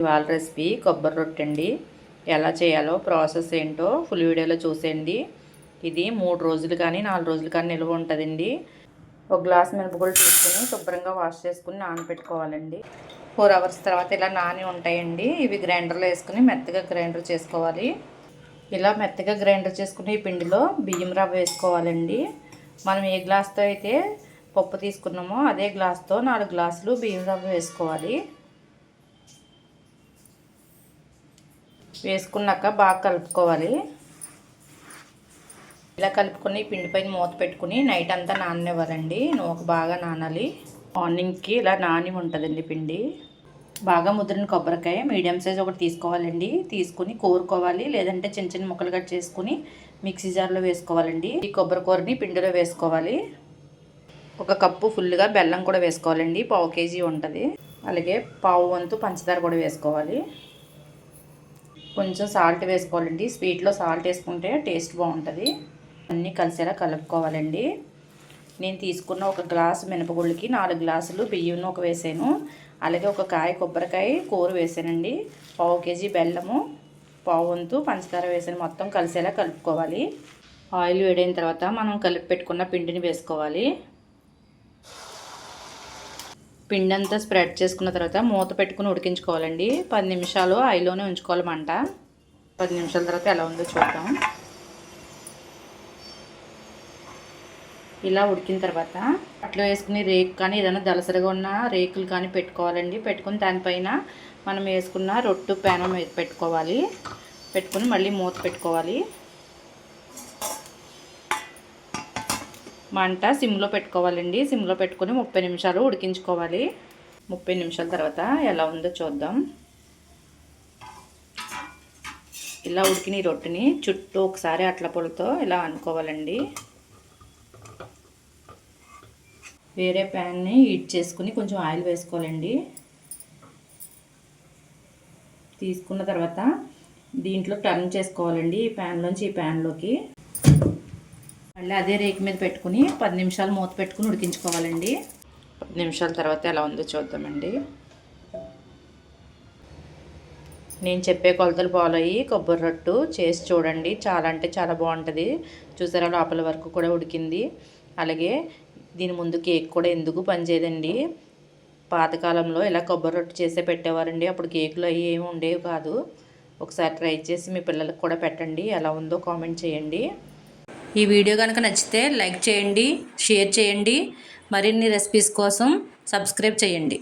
ఇవాళ రెసిపీ కొబ్బరి రొట్టె అండి. ఎలా చేయాలో ప్రాసెస్ ఏంటో ఫుల్ వీడియోలో చూసేయండి. ఇది 3 రోజులు కానీ 4 రోజులు కానీ నిల్వ ఉంటుందండి. ఒక గ్లాస్ మినపగుళ్ళు తీసుకుని శుభ్రంగా వాష్ చేసుకుని నానబెట్టుకోవాలండి. 4 అవర్స్ తర్వాత ఇలా నాని ఉంటాయండి. ఇవి గ్రైండర్లో వేసుకుని మెత్తగా గ్రైండర్ చేసుకోవాలి. ఇలా మెత్తగా గ్రైండర్ చేసుకుని ఈ పిండిలో బియ్యం రవ్వ వేసుకోవాలండి. మనం ఏ గ్లాస్తో అయితే పప్పు తీసుకున్నామో అదే గ్లాస్తో 4 గ్లాసులు బియ్యం రవ్వ వేసుకోవాలి. వేసుకున్నాక బాగా కలుపుకోవాలి. ఇలా కలుపుకొని పిండి పైన మూత పెట్టుకుని నైట్ అంతా నాననివ్వాలండి. నూక బాగా నానాలి. మార్నింగ్కి ఇలా నాని ఉంటుందండి పిండి. బాగా ముద్రిన కొబ్బరికాయ మీడియం సైజ్ ఒకటి తీసుకోవాలండి. తీసుకుని కోరుకోవాలి, లేదంటే చిన్న చిన్న ముక్కలు కట్ చేసుకుని మిక్సీ జార్లో వేసుకోవాలండి. ఈ కొబ్బరి కూరని పిండిలో వేసుకోవాలి. 1 కప్పు ఫుల్గా బెల్లం కూడా వేసుకోవాలండి. 1/2 కేజీ ఉంటుంది. అలాగే 1/2 వంతు పంచదార కూడా వేసుకోవాలి. కొంచెం సాల్ట్ వేసుకోవాలండి. స్వీట్లో సాల్ట్ వేసుకుంటే టేస్ట్ బాగుంటుంది. అన్నీ కలిసేలా కలుపుకోవాలండి. నేను తీసుకున్న 1 గ్లాసు మినపగుళ్ళకి 4 గ్లాసులు బియ్యం నూక వేసాను. అలాగే 1 కాయ కొబ్బరికాయ కూర వేసానండి. 1/2 కేజీ బెల్లము, 1/2 వంతు పంచదార వేసాను. మొత్తం కలిసేలా కలుపుకోవాలి. ఆయిల్ వేడైన తర్వాత మనం కలిపి పెట్టుకున్న పిండిని వేసుకోవాలి. పిండి అంతా స్ప్రెడ్ చేసుకున్న తర్వాత మూత పెట్టుకుని ఉడికించుకోవాలండి. 10 నిమిషాలు ఆయిల్లోనే ఉంచుకోవాలి మంట. 10 నిమిషాల తర్వాత ఎలా ఉందో చూద్దాం. ఇలా ఉడికిన తర్వాత అట్లా వేసుకుని రేకు కానీ ఏదైనా దలసరిగా ఉన్న రేకులు కానీ పెట్టుకోవాలండి. పెట్టుకుని దానిపైన మనం వేసుకున్న రొట్టు ప్యానం పెట్టుకోవాలి. పెట్టుకుని మళ్ళీ మూత పెట్టుకోవాలి. మంట సిమ్లో పెట్టుకోవాలండి. సిమ్లో పెట్టుకుని 30 నిమిషాలు ఉడికించుకోవాలి. 30 నిమిషాల తర్వాత ఎలా ఉందో చూద్దాం. ఇలా ఉడికిన ఈ రొట్టెని చుట్టూ ఒకసారి అట్ల పొలతో ఇలా అనుకోవాలండి. వేరే ప్యాన్ని హీట్ చేసుకుని కొంచెం ఆయిల్ వేసుకోవాలండి. తీసుకున్న తర్వాత దీంట్లో టర్న్ చేసుకోవాలండి. ఈ ప్యాన్లోంచి ఈ ప్యాన్లోకి మళ్ళీ అదే రేకు మీద పెట్టుకుని 10 నిమిషాలు మూత పెట్టుకుని ఉడికించుకోవాలండి. 10 నిమిషాల తర్వాత ఎలా ఉందో చూద్దామండి. నేను చెప్పే కొలతలు ఫాలో అయ్యి కొబ్బరి రొట్టు చేసి చూడండి. చాలా అంటే చాలా బాగుంటుంది. చూసారా లోపల వరకు కూడా ఉడికింది. అలాగే దీని ముందు కేక్ కూడా ఎందుకు పనిచేయదండి. పాతకాలంలో ఇలా కొబ్బరి రొట్టు చేసే పెట్టేవారండి. అప్పుడు కేకులు అవి ఏమి ఉండేవి కాదు. ఒకసారి ట్రై చేసి మీ పిల్లలకు కూడా పెట్టండి. ఎలా ఉందో కామెంట్ చేయండి. ఈ వీడియో కనుక నచ్చితే లైక్ చేయండి, షేర్ చేయండి. మరిన్ని రెసిపీస్ కోసం సబ్స్క్రైబ్ చేయండి.